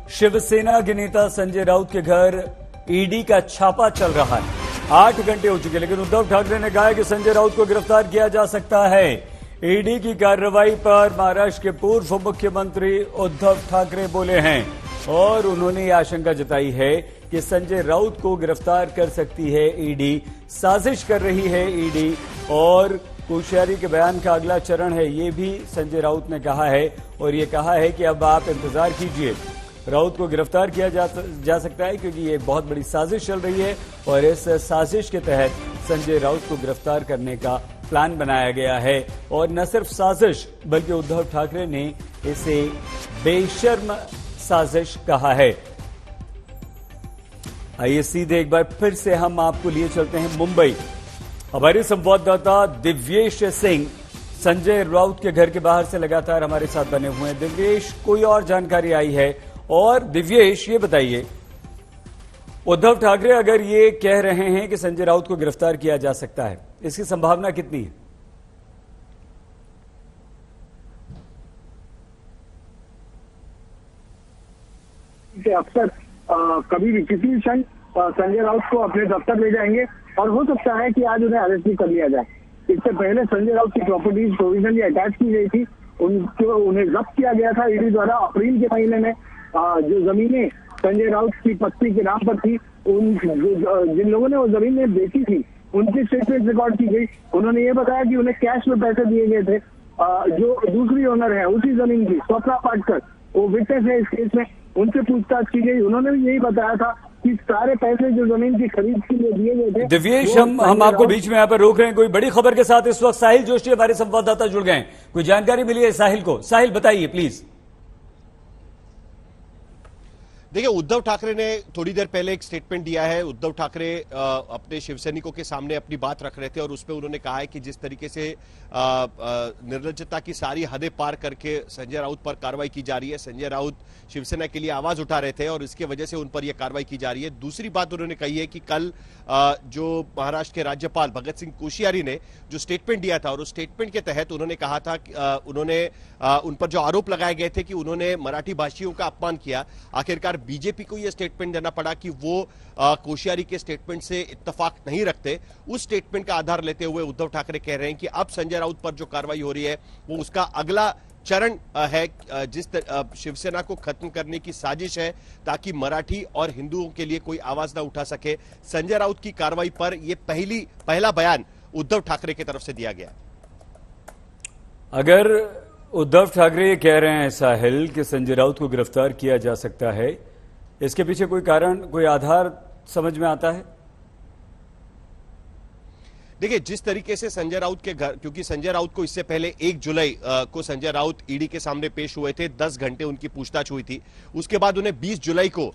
शिवसेना के नेता संजय राउत के घर ईडी का छापा चल रहा है। 8 घंटे हो चुके, लेकिन उद्धव ठाकरे ने कहा है कि संजय राउत को गिरफ्तार किया जा सकता है। ईडी की कार्रवाई पर महाराष्ट्र के पूर्व मुख्यमंत्री उद्धव ठाकरे बोले हैं और उन्होंने ये आशंका जताई है कि संजय राउत को गिरफ्तार कर सकती है ईडी, साजिश कर रही है ईडी। और कोश्यारी के बयान का अगला चरण है, ये भी संजय राउत ने कहा है और ये कहा है कि अब आप इंतजार कीजिए, राउत को गिरफ्तार किया जा सकता है क्योंकि ये बहुत बड़ी साजिश चल रही है और इस साजिश के तहत संजय राउत को गिरफ्तार करने का प्लान बनाया गया है। और न सिर्फ साजिश बल्कि उद्धव ठाकरे ने इसे बेशर्म साजिश कहा है। आइए सीधे एक बार फिर से हम आपको लिए चलते हैं मुंबई। हमारे संवाददाता दिव्येश सिंह संजय राउत के घर के बाहर से लगातार हमारे साथ बने हुए हैं। दिव्येश, कोई और जानकारी आई है? और दिव्येश, ये बताइए, उद्धव ठाकरे अगर ये कह रहे हैं कि संजय राउत को गिरफ्तार किया जा सकता है, इसकी संभावना कितनी है? अक्सर कभी भी किसी भी क्षण संजय राउत को अपने दफ्तर ले जाएंगे और हो सकता है कि आज उन्हें अरेस्ट भी कर लिया जाए। इससे पहले संजय राउत की प्रॉपर्टीज प्रोविजनली अटैच की गई थी, उन्हें जब्त किया गया था ईडी द्वारा। अप्रैल के महीने में जो जमीनें संजय राउत की पत्नी के नाम पर थी, जिन लोगों ने वो जमीनें बेची थी उनकी स्टेटमेंट रिकॉर्ड की गई। उन्होंने ये बताया कि उन्हें कैश में पैसे दिए गए थे। जो दूसरी ओनर है उसी जमीन की, स्वप्ना पाटकर, वो विटनेस है इस केस में, उनसे पूछताछ की गई। उन्होंने भी यही बताया था कि सारे पैसे जो जमीन की खरीद के लिए दिए गए थे। दिव्येश, हम आपको बीच में यहाँ पर रोक रहे हैं। कोई बड़ी खबर के साथ इस वक्त साहिल जोशी हमारे संवाददाता जुड़ गए हैं। कोई जानकारी मिली है साहिल को? साहिल, बताइए प्लीज। देखिए, उद्धव ठाकरे ने थोड़ी देर पहले एक स्टेटमेंट दिया है। उद्धव ठाकरे अपने शिवसैनिकों के सामने अपनी बात रख रहे थे और उसमें उन्होंने कहा है कि जिस तरीके से निर्लज्जता की सारी हदें पार करके संजय राउत पर कार्रवाई की जा रही है, संजय राउत शिवसेना के लिए आवाज उठा रहे थे और इसके वजह से उन पर यह कार्रवाई की जा रही है। दूसरी बात उन्होंने कही है कि कल जो महाराष्ट्र के राज्यपाल भगत सिंह कोश्यारी ने जो स्टेटमेंट दिया था और उस स्टेटमेंट के तहत उन्होंने कहा था कि उन्होंने उन पर जो आरोप लगाए गए थे कि उन्होंने मराठी भाषियों का अपमान किया, आखिरकार बीजेपी को यह स्टेटमेंट देना पड़ा कि वो कोश्यारी के स्टेटमेंट से इत्तेफाक नहीं रखते। उस स्टेटमेंट का आधार लेते हुए उद्धव ठाकरे कह रहे हैं कि अब संजय राउत पर जो कार्रवाई हो रही है वो उसका अगला चरण है, जिस शिवसेना को खत्म करने की साजिश है ताकि मराठी और हिंदुओं के लिए कोई आवाज ना उठा सके। संजय राउत की कार्रवाई पर यह पहला बयान उद्धव ठाकरे की तरफ से दिया गया। अगर उद्धव ठाकरे कह रहे हैं साहिल कि संजय राउत को गिरफ्तार किया जा सकता है, इसके पीछे कोई कारण, कोई आधार समझ में आता है? देखिए, जिस तरीके से संजय राउत के घर, क्योंकि संजय राउत को इससे पहले 1 जुलाई को संजय राउत ईडी के सामने पेश हुए थे, 10 घंटे उनकी पूछताछ हुई थी। उसके बाद उन्हें 20 जुलाई को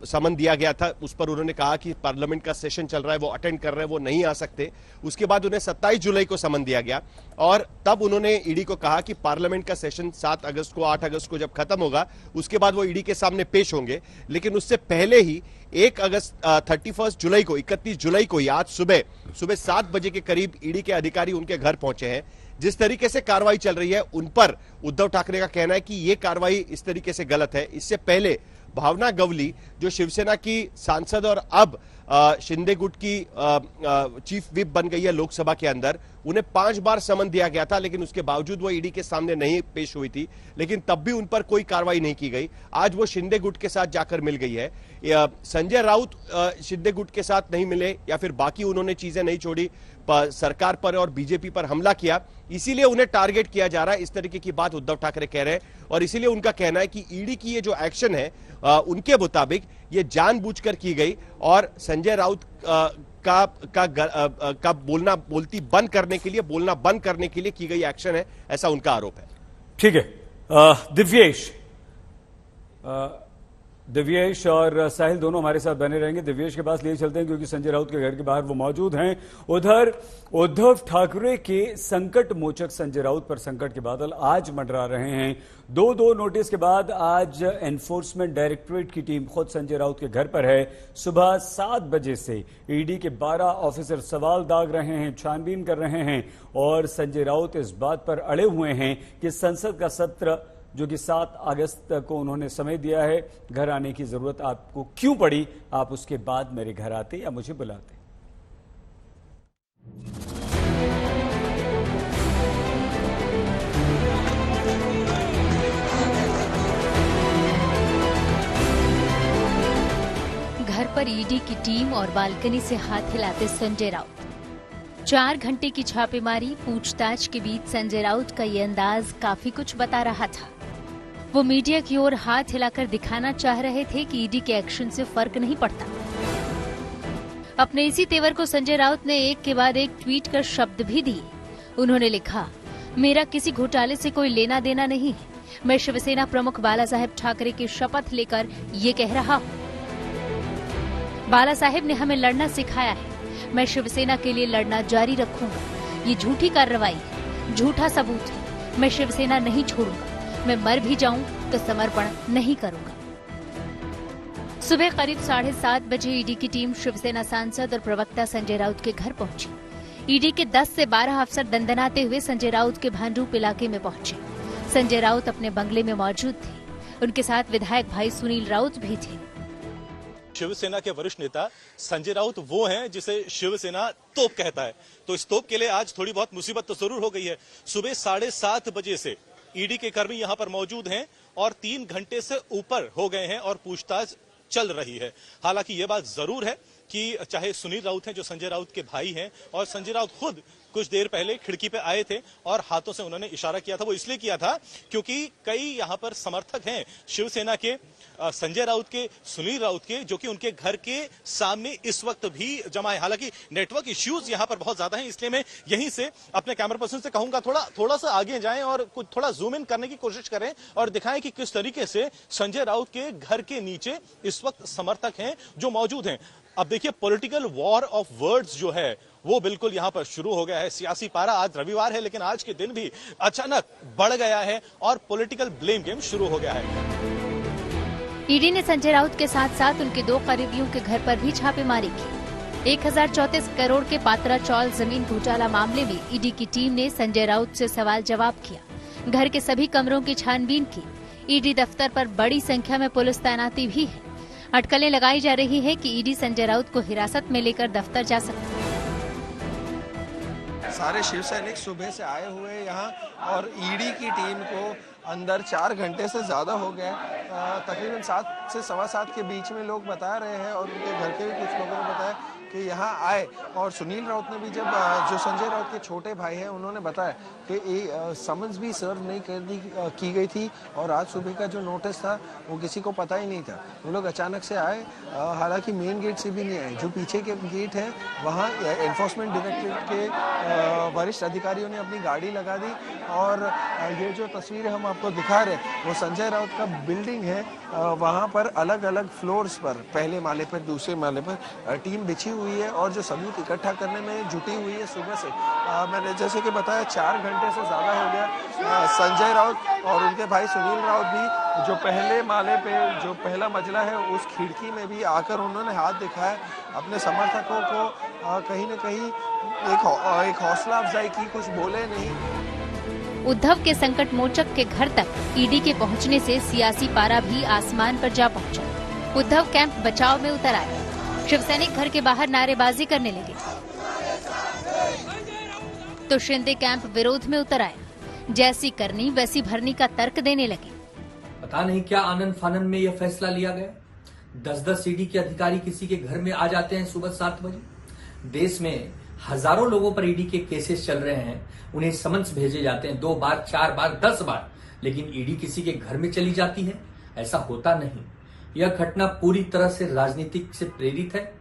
समन दिया गया था। उस पर उन्होंने कहा कि पार्लियामेंट का सेशन चल रहा है, वो अटेंड कर रहे हैं, वो नहीं आ सकते। उसके बाद उन्हें 27 जुलाई को समन दिया गया और तब उन्होंने ईडी को कहा कि पार्लियामेंट का सेशन 7 अगस्त को 8 अगस्त को जब खत्म होगा उसके बाद वो ईडी के सामने पेश होंगे। लेकिन उससे पहले ही 31 जुलाई को 31 जुलाई को आज सुबह 7 बजे के करीब ईडी के अधिकारी उनके घर पहुंचे हैं। जिस तरीके से कार्रवाई चल रही है उन पर उद्धव ठाकरे का कहना है कि यह कार्रवाई इस तरीके से गलत है। इससे पहले भावना गवली जो शिवसेना की सांसद और अब शिंदे गुट की चीफ विप बन गई है लोकसभा के अंदर, उन्हें 5 बार समन दिया गया था लेकिन उसके बावजूद वो ईडी के सामने नहीं पेश हुई थी, लेकिन तब भी उन पर कोई कार्रवाई नहीं की गई। आज वो शिंदे गुट के साथ जाकर मिल गई है। संजय राउत शिंदे गुट के साथ नहीं मिले या फिर बाकी उन्होंने चीजें नहीं छोड़ी, सरकार पर और बीजेपी पर हमला किया, इसीलिए उन्हें टारगेट किया जा रहा है। इस तरीके की बात उद्धव ठाकरे कह रहे हैं और इसीलिए उनका कहना है कि ईडी की ये जो एक्शन है उनके मुताबिक ये जानबूझकर की गई और संजय राउत का बोलती बंद करने के लिए, बोलना बंद करने के लिए की गई एक्शन है, ऐसा उनका आरोप है। ठीक है, दिव्येश और साहिल दोनों हमारे साथ बने रहेंगे। दिव्येश के पास लिए चलते हैं क्योंकि संजय राउत के घर के बाहर वो मौजूद हैं। उधर उद्धव ठाकरे के संकट मोचक संजय राउत पर संकट के बादल आज मंडरा रहे हैं। दो नोटिस के बाद आज एनफोर्समेंट डायरेक्टोरेट की टीम खुद संजय राउत के घर पर है। सुबह 7 बजे से ईडी के 12 ऑफिसर सवाल दाग रहे हैं, छानबीन कर रहे हैं और संजय राउत इस बात पर अड़े हुए हैं कि संसद का सत्र जो कि 7 अगस्त को उन्होंने समय दिया है। घर आने की जरूरत आपको क्यों पड़ी? आप उसके बाद मेरे घर आते या मुझे बुलाते? घर पर ईडी की टीम और बालकनी से हाथ हिलाते संजय राउत। 4 घंटे की छापेमारी पूछताछ के बीच संजय राउत का ये अंदाज काफी कुछ बता रहा था। वो मीडिया की ओर हाथ हिलाकर दिखाना चाह रहे थे कि ईडी के एक्शन से फर्क नहीं पड़ता। अपने इसी तेवर को संजय राउत ने एक के बाद एक ट्वीट कर शब्द भी दिए। उन्होंने लिखा, मेरा किसी घोटाले से कोई लेना देना नहीं है। मैं शिवसेना प्रमुख बाला साहेब ठाकरे की शपथ लेकर ये कह रहा हूँ। बाला साहेब ने हमें लड़ना सिखाया है। मैं शिवसेना के लिए लड़ना जारी रखूंगा। ये झूठी कार्रवाई है, झूठा सबूत है। मैं शिवसेना नहीं छोड़ूंगा। मैं मर भी जाऊं तो समर्पण नहीं करूंगा। सुबह करीब 7:30 बजे ईडी की टीम शिवसेना सांसद और प्रवक्ता संजय राउत के घर पहुंची। ईडी के 10 से 12 अफसर दंदनाते हुए संजय राउत के भांडूप इलाके में पहुंचे। संजय राउत अपने बंगले में मौजूद थे। उनके साथ विधायक भाई सुनील राउत भी थे। शिवसेना के वरिष्ठ नेता संजय राउत वो हैं जिसे शिवसेना तोप कहता है। तो इस तोप के लिए आज थोड़ी बहुत मुसीबत तो जरूर हो गई है। सुबह 7:30 बजे से ईडी के कर्मी यहां पर मौजूद हैं और 3 घंटे से ऊपर हो गए हैं और पूछताछ चल रही है। हालांकि ये बात जरूर है कि चाहे सुनील राउत हैं जो संजय राउत के भाई हैं, और संजय राउत खुद कुछ देर पहले खिड़की पे आए थे और हाथों से उन्होंने इशारा किया था। वो इसलिए किया था क्योंकि कई यहां पर समर्थक हैं शिवसेना के, संजय राउत के, सुनील राउत के, जो कि उनके घर के सामने इस वक्त भी जमा है। हालांकि नेटवर्क इश्यूज यहां पर बहुत ज्यादा हैं, इसलिए मैं यहीं से अपने कैमरा पर्सन से कहूंगा थोड़ा सा आगे जाएं और कुछ थोड़ा जूम इन करने की कोशिश करें और दिखाएं कि किस तरीके से संजय राउत के घर के नीचे इस वक्त समर्थक हैं जो मौजूद हैं। अब देखिए, पॉलिटिकल वॉर ऑफ वर्ड्स जो है वो बिल्कुल यहां पर शुरू हो गया है। सियासी पारा, आज रविवार है लेकिन आज के दिन भी अचानक बढ़ गया है और पॉलिटिकल ब्लेम गेम शुरू हो गया है। ईडी ने संजय राउत के साथ साथ उनके 2 करीबियों के घर पर भी छापेमारी की। 1034 करोड़ के पात्रा चौल जमीन घोटाला मामले में ईडी की टीम ने संजय राउत से सवाल जवाब किया। घर के सभी कमरों की छानबीन की। ईडी दफ्तर पर बड़ी संख्या में पुलिस तैनाती भी है। अटकलें लगाई जा रही है कि ईडी संजय राउत को हिरासत में लेकर दफ्तर जा सकता है। सारे शिव सैनिक सुबह से आए हुए यहाँ और ईडी की टीम को अंदर 4 घंटे से ज़्यादा हो गए। तकरीबन 7 से 7:15 के बीच में लोग बता रहे हैं और उनके घर के भी कुछ लोगों ने बताया कि यहाँ आए। और सुनील राउत ने भी जब जो संजय राउत के छोटे भाई हैं उन्होंने बताया कि समन्स भी सर्व नहीं की गई थी और आज सुबह का जो नोटिस था वो किसी को पता ही नहीं था। वो लोग अचानक से आए, हालांकि मेन गेट से भी नहीं आए। जो पीछे के गेट है वहाँ एनफोर्समेंट डायरेक्टरेट के वरिष्ठ अधिकारियों ने अपनी गाड़ी लगा दी और ये जो तस्वीर हम आपको दिखा रहे हैं वो संजय राउत का बिल्डिंग है। वहाँ पर अलग अलग फ्लोर्स पर, पहले माले पर, दूसरे माले पर टीम बिछी हुई है और जो सबूत इकट्ठा करने में जुटी हुई है सुबह से। मैंने जैसे कि बताया 4 घंटे से ज़्यादा हो गया। संजय राउत और उनके भाई सुनील राउत भी जो पहले माले पे जो पहला मंजिला है उस खिड़की में भी आकर उन्होंने हाथ दिखाया, अपने समर्थकों को कहीं न कहीं एक हौसला अफजाई की, कुछ बोले नहीं। उद्धव के संकट मोचक के घर तक ईडी के पहुंचने से सियासी पारा भी आसमान पर जा पहुंचा। उद्धव कैंप बचाव में उतर आए। शिवसैनिक घर के बाहर नारेबाजी करने लगे तो शिंदे कैंप विरोध में उतर आया। जैसी करनी वैसी भरनी का तर्क देने लगे। पता नहीं क्या आनंद फानंद में यह फैसला लिया गया। 10-10 ईडी के अधिकारी किसी के घर में आ जाते हैं सुबह 7 बजे। देश में हजारों लोगों पर ईडी के केसेस चल रहे हैं, उन्हें समन्स भेजे जाते हैं 2 बार, 4 बार, 10 बार, लेकिन ईडी किसी के घर में चली जाती है। ऐसा होता नहीं। यह घटना पूरी तरह से राजनीतिक से प्रेरित है।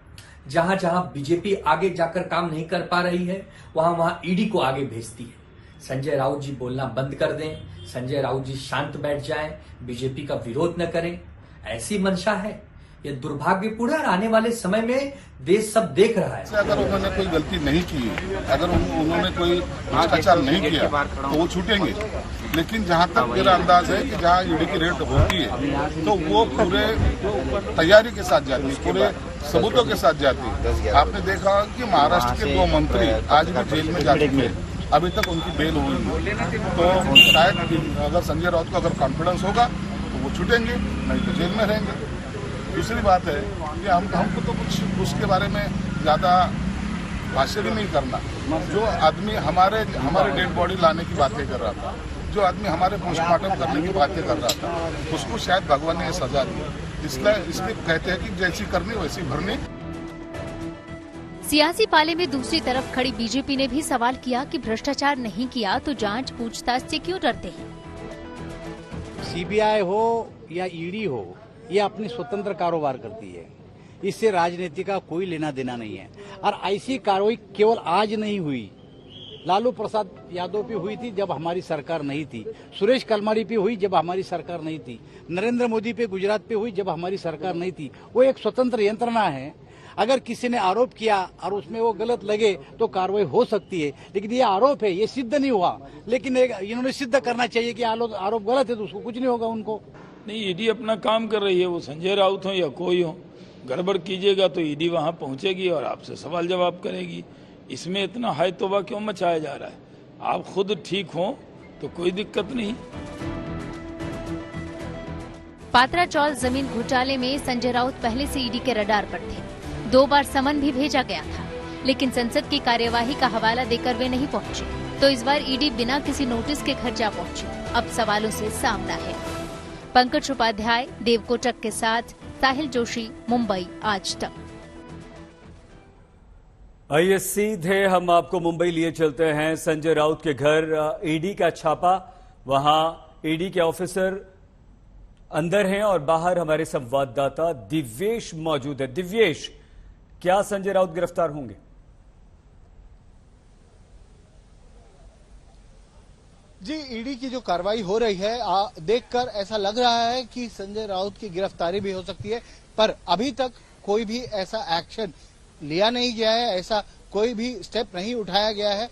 जहां जहां बीजेपी आगे जाकर काम नहीं कर पा रही है वहां वहां ईडी को आगे भेजती है। संजय राउत जी बोलना बंद कर दें, संजय राउत जी शांत बैठ जाएं, बीजेपी का विरोध न करें, ऐसी मंशा है। ये दुर्भाग्यपूर्ण है। आने वाले समय में देश सब देख रहा है। अगर उन्होंने कोई गलती नहीं की, अगर उन्होंने कोई भ्रष्टाचार नहीं किया तो वो छूटेंगे। लेकिन जहां तक मेरा अंदाज है कि जहां ईडी की रेड होती है तो वो पूरे तैयारी के साथ जाती है, पूरे सबूतों के साथ जाती है। आपने देखा कि महाराष्ट्र के 2 मंत्री आज भी जेल में जा चुके हैं अभी तक उनकी बेल हुई नहीं। तो शायद अगर संजय राउत को अगर कॉन्फिडेंस होगा तो वो छूटेंगे, नहीं तो जेल में रहेंगे। दूसरी बात है कि हमको तो कुछ उसके बारे में ज़्यादा भाष्य भी नहीं करना। जो आदमी हमारे डेड बॉडी लाने की बातें कर रहा था, जो आदमी हमारे पोस्टमार्टम करने की बातें कर रहा था, उसको शायद भगवान ने सजा दी। इसलिए कहते हैं कि जैसी करनी वैसी भरनी। सियासी पाले में दूसरी तरफ खड़ी बीजेपी ने भी सवाल किया कि भ्रष्टाचार नहीं किया तो जांच पूछताछ से क्यों डरते हैं। सीबीआई हो या ईडी हो, ये अपनी स्वतंत्र कारोबार करती है, इससे राजनीति का कोई लेना देना नहीं है। और ऐसी कार्रवाई केवल आज नहीं हुई, लालू प्रसाद यादव पे हुई थी जब हमारी सरकार नहीं थी, सुरेश कलमारी पे हुई जब हमारी सरकार नहीं थी, नरेंद्र मोदी पे गुजरात पे हुई जब हमारी सरकार नहीं थी। वो एक स्वतंत्र यंत्रणा है। अगर किसी ने आरोप किया और उसमें वो गलत लगे तो कार्रवाई हो सकती है, लेकिन ये आरोप है, ये सिद्ध नहीं हुआ। लेकिन इन्होंने सिद्ध करना चाहिए कि आरोप गलत है तो उसको कुछ नहीं होगा उनको। नहीं, ईडी अपना काम कर रही है, वो संजय राउत हो या कोई हो, गड़बड़ कीजिएगा तो ईडी वहां पहुंचेगी और आपसे सवाल जवाब करेगी। इसमें इतना हाय तौबा क्यों मचाया जा रहा है? आप खुद ठीक हो तो कोई दिक्कत नहीं। पात्रा चौल जमीन घोटाले में संजय राउत पहले से ईडी के रडार पर थे। 2 बार समन भी भेजा गया था, लेकिन संसद की कार्यवाही का हवाला देकर वे नहीं पहुंचे, तो इस बार ईडी बिना किसी नोटिस के घर जा पहुंची। अब सवालों से सामना है। पंकज उपाध्याय, देव कोटक के साथ साहिल जोशी, मुंबई आज तक। आइए सीधे हम आपको मुंबई लिए चलते हैं। संजय राउत के घर ईडी का छापा, वहां ईडी के ऑफिसर अंदर हैं और बाहर हमारे संवाददाता दिव्येश मौजूद है। दिव्येश, क्या संजय राउत गिरफ्तार होंगे? जी, ईडी की जो कार्रवाई हो रही है देखकर ऐसा लग रहा है कि संजय राउत की गिरफ्तारी भी हो सकती है, पर अभी तक कोई भी ऐसा एक्शन लिया नहीं गया है, ऐसा कोई भी स्टेप नहीं उठाया गया है।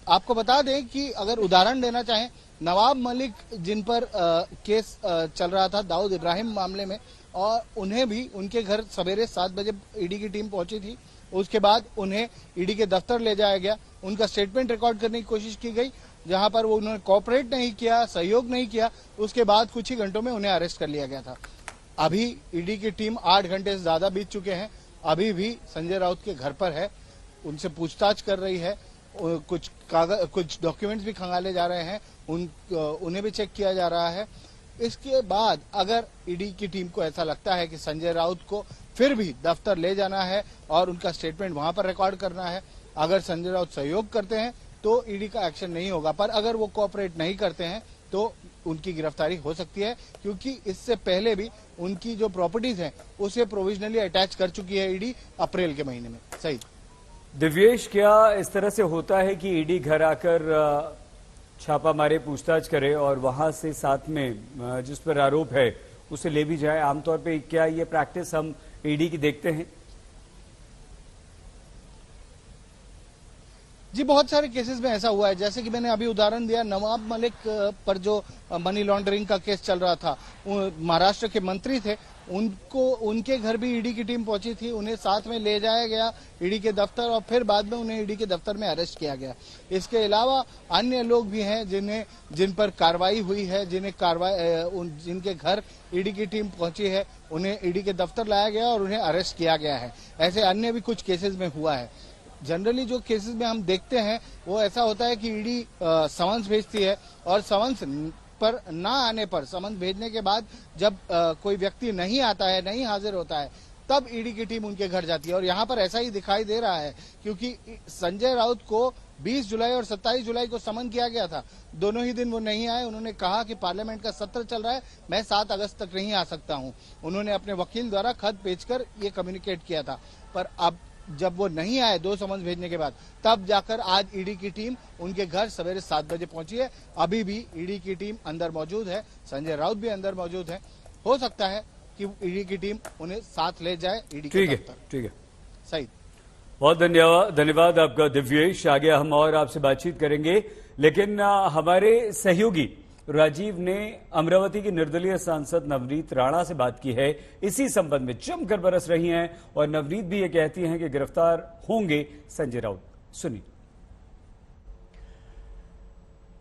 आपको बता दें कि अगर उदाहरण देना चाहें, नवाब मलिक जिन पर केस चल रहा था दाऊद इब्राहिम मामले में, और उन्हें भी उनके घर सवेरे 7 बजे ईडी की टीम पहुंची थी। उसके बाद उन्हें ईडी के दफ्तर ले जाया गया, उनका स्टेटमेंट रिकॉर्ड करने की कोशिश की गई, जहां पर वो उन्होंने कोऑपरेट नहीं किया, सहयोग नहीं किया। उसके बाद कुछ ही घंटों में उन्हें अरेस्ट कर लिया गया था। अभी ईडी की टीम 8 घंटे से ज्यादा बीत चुके हैं, अभी भी संजय राउत के घर पर है, उनसे पूछताछ कर रही है, कुछ डॉक्यूमेंट्स भी खंगाले जा रहे हैं, उन्हें भी चेक किया जा रहा है। इसके बाद अगर ईडी की टीम को ऐसा लगता है कि संजय राउत को फिर भी दफ्तर ले जाना है और उनका स्टेटमेंट वहां पर रिकॉर्ड करना है, अगर संजय राउत सहयोग करते हैं तो ईडी का एक्शन नहीं होगा, पर अगर वो कोऑपरेट नहीं करते हैं तो उनकी गिरफ्तारी हो सकती है, क्योंकि इससे पहले भी उनकी जो प्रॉपर्टीज हैं उसे प्रोविजनली अटैच कर चुकी है ईडी अप्रैल के महीने में। सही दिव्येश, क्या इस तरह से होता है कि ईडी घर आकर छापा मारे, पूछताछ करे और वहां से साथ में जिस पर आरोप है उसे ले भी जाए? आमतौर पे क्या ये प्रैक्टिस हम ईडी की देखते हैं? जी, बहुत सारे केसेस में ऐसा हुआ है। जैसे कि मैंने अभी उदाहरण दिया, नवाब मलिक पर जो मनी लॉन्ड्रिंग का केस चल रहा था, महाराष्ट्र के मंत्री थे, उनके घर भी ईडी की टीम पहुंची थी, उन्हें साथ में ले जाया गया ईडी के दफ्तर और फिर बाद में उन्हें ईडी के दफ्तर में अरेस्ट किया गया। इसके अलावा अन्य लोग भी हैं जिन पर कार्रवाई हुई है, जिनके घर ईडी की टीम पहुंची है, उन्हें ईडी के दफ्तर लाया गया और उन्हें अरेस्ट किया गया है। ऐसे अन्य भी कुछ केसेस में हुआ है। जनरली जो केसेस में हम देखते हैं वो ऐसा होता है कि ईडी समन्स भेजती है और समन्स पर ना आने पर, समन्स भेजने के बाद जब कोई व्यक्ति नहीं आता है, नहीं हाजिर होता है, तब ईडी की टीम उनके घर जाती है। और यहाँ पर ऐसा ही दिखाई दे रहा है, क्योंकि संजय राउत को 20 जुलाई और 27 जुलाई को समन किया गया था। दोनों ही दिन वो नहीं आए। उन्होंने कहा कि पार्लियामेंट का सत्र चल रहा है, मैं 7 अगस्त तक नहीं आ सकता हूँ। उन्होंने अपने वकील द्वारा खत भेजकर ये कम्युनिकेट किया था, पर अब जब वो नहीं आए 2 समन्स भेजने के बाद, तब जाकर आज ईडी की टीम उनके घर सवेरे 7 बजे पहुंची है। अभी भी ईडी की टीम अंदर मौजूद है, संजय राउत भी अंदर मौजूद है। हो सकता है कि ईडी की टीम उन्हें साथ ले जाए ईडी के दफ्तर। ठीक है, सही। बहुत धन्यवाद आपका दिव्येश। आगे हम और आपसे बातचीत करेंगे, लेकिन हमारे सहयोगी राजीव ने अमरावती की निर्दलीय सांसद नवनीत राणा से बात की है। इसी संबंध में जमकर बरस रही हैं और नवनीत भी ये कहती हैं कि गिरफ्तार होंगे संजय राउत। सुनिए।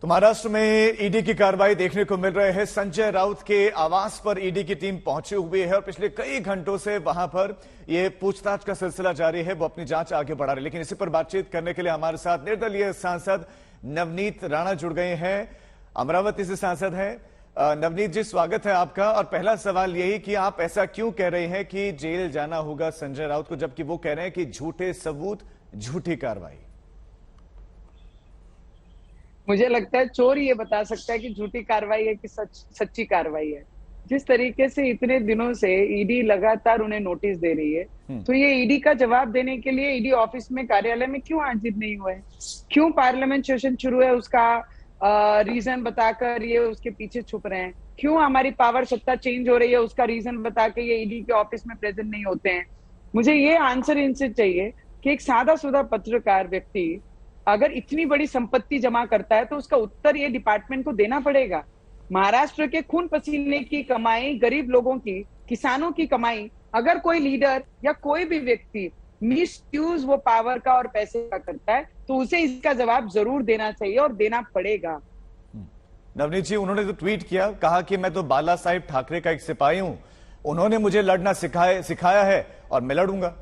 तो महाराष्ट्र में ईडी की कार्रवाई देखने को मिल रहे हैं। संजय राउत के आवास पर ईडी की टीम पहुंची हुई है और पिछले कई घंटों से वहां पर यह पूछताछ का सिलसिला जारी है। वो अपनी जांच आगे बढ़ा रहे, लेकिन इसी पर बातचीत करने के लिए हमारे साथ निर्दलीय सांसद नवनीत राणा जुड़ गए हैं। अमरावती से सांसद हैं। नवनीत जी, स्वागत है आपका। और पहला सवाल यही कि आप ऐसा क्यों कह रहे हैं कि जेल जाना होगा संजय राउत को, जबकि वो कह रहे हैं कि झूठे सबूत, झूठी कार्रवाई? मुझे लगता है चोर ये बता सकता है कि झूठी कार्रवाई है कि सच्ची कार्रवाई है। जिस तरीके से इतने दिनों से ईडी लगातार उन्हें नोटिस दे रही है, तो ये ईडी का जवाब देने के लिए ईडी ऑफिस में, कार्यालय में क्यों हाजिर नहीं हुए? क्यों पार्लियामेंट सेशन शुरू है उसका रीजन बताकर ये उसके पीछे छुप रहे हैं? क्यों हमारी पावर सत्ता चेंज हो रही है उसका रीजन बता के ये ईडी के ऑफिस में प्रेजेंट नहीं होते हैं? मुझे ये आंसर इनसे चाहिए कि एक सादा सुधा पत्रकार व्यक्ति अगर इतनी बड़ी संपत्ति जमा करता है तो उसका उत्तर ये डिपार्टमेंट को देना पड़ेगा। महाराष्ट्र के खून पसीने की कमाई, गरीब लोगों की, किसानों की कमाई, अगर कोई लीडर या कोई भी व्यक्ति मिसयूज वो पावर का और पैसे का करता है तो उसे इसका जवाब जरूर देना चाहिए और देना पड़ेगा। नवनीत जी, उन्होंने तो ट्वीट किया, कहा कि मैं तो बाला साहेब ठाकरे का एक सिपाही हूं, उन्होंने मुझे लड़ना सिखाया है और मैं लड़ूंगा।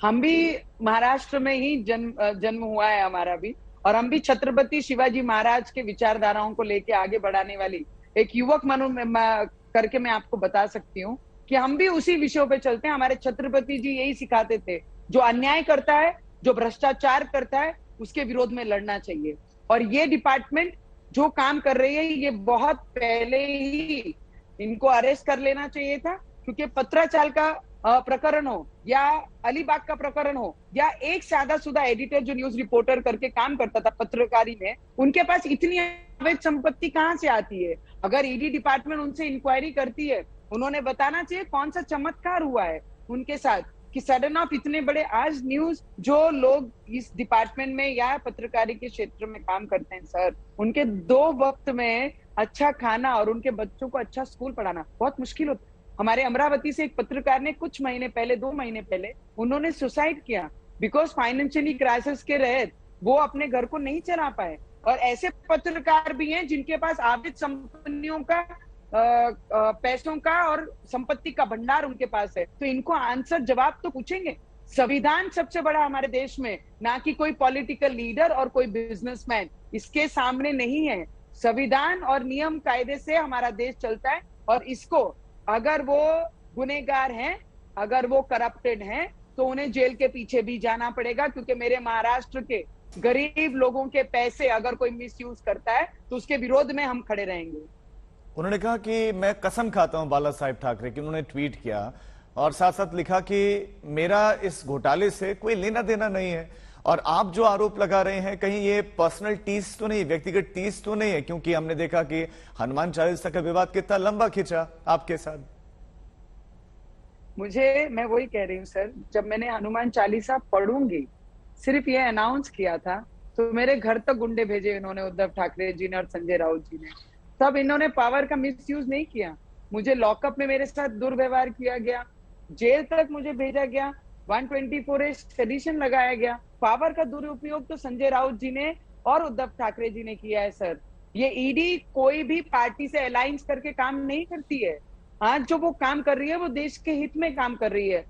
हम भी महाराष्ट्र में ही जन्म हुआ है हमारा भी, और हम भी छत्रपति शिवाजी महाराज के विचारधाराओं को लेके आगे बढ़ाने वाली एक युवक करके मैं आपको बता सकती हूँ कि हम भी उसी विषयों पे चलते हैं। हमारे छत्रपति जी यही सिखाते थे, जो अन्याय करता है, जो भ्रष्टाचार करता है, उसके विरोध में लड़ना चाहिए। और ये डिपार्टमेंट जो काम कर रही है, ये बहुत पहले ही इनको अरेस्ट कर लेना चाहिए था, क्योंकि पत्राचार का प्रकरण हो या अलीबाग का प्रकरण हो या एक सादा सुधा एडिटर जो न्यूज रिपोर्टर करके काम करता था पत्रकारी में, उनके पास इतनी अवैध संपत्ति कहां से आती है? अगर ईडी डिपार्टमेंट उनसे इंक्वायरी करती है, उन्होंने बताना चाहिए कौन सा चमत्कार हुआ है उनके साथ कि सडन ऑफ इतने बड़े आज न्यूज जो लोग इस डिपार्टमेंट में या पत्रकारी के क्षेत्र में काम करते हैं सर, उनके 2 वक्त में अच्छा खाना और उनके बच्चों को अच्छा स्कूल पढ़ाना बहुत मुश्किल होता है। हमारे अमरावती से एक पत्रकार ने कुछ महीने पहले, 2 महीने पहले, उन्होंने सुसाइड किया बिकॉज फाइनेंशियली क्राइसिस के रहते वो अपने घर को नहीं चला पाए। और ऐसे पत्रकार भी हैं जिनके पास अवैध संपत्तियों का, पैसों का और संपत्ति का भंडार उनके पास है, तो इनको आंसर जवाब तो पूछेंगे। संविधान सबसे बड़ा हमारे देश में, ना कि कोई पॉलिटिकल लीडर और कोई बिजनेसमैन, इसके सामने नहीं है। संविधान और नियम कायदे से हमारा देश चलता है, और इसको अगर वो गुनहगार हैं, अगर वो करप्टेड हैं, तो उन्हें जेल के पीछे भी जाना पड़ेगा, क्योंकि मेरे महाराष्ट्र के गरीब लोगों के पैसे अगर कोई मिसयूज करता है तो उसके विरोध में हम खड़े रहेंगे। उन्होंने कहा कि मैं कसम खाता हूं बाला साहेब ठाकरे की, उन्होंने ट्वीट किया और साथ साथ लिखा कि मेरा इस घोटाले से कोई लेना देना नहीं है। और आप जो आरोप लगा रहे हैं, कहीं ये पर्सनल टीस तो नहीं, व्यक्तिगत टीस तो नहीं है? क्योंकि हमने देखा कि हनुमान चालीसा का विवाद कितना लंबा खिंचा आपके साथ। मैं वही कह रही हूँ सर, जब मैंने हनुमान चालीसा पढ़ूंगी सिर्फ ये अनाउंस किया था, तो मेरे घर तक गुंडे भेजे इन्होंने, उद्धव ठाकरे जी ने और संजय राउत जी ने। तब इन्होंने पावर का मिसयूज नहीं किया। मुझे लॉकअप में मेरे साथ दुर्व्यवहार किया गया, जेल तक मुझे भेजा गया, 124A सेडिशन लगाया गया। पावर का दुरुपयोग तो संजय राउत जी ने और उद्धव ठाकरे जी ने किया है सर। ये ईडी कोई भी पार्टी से अलायंस करके काम नहीं करती है। आज जो वो काम कर रही है वो देश के हित में काम कर रही है।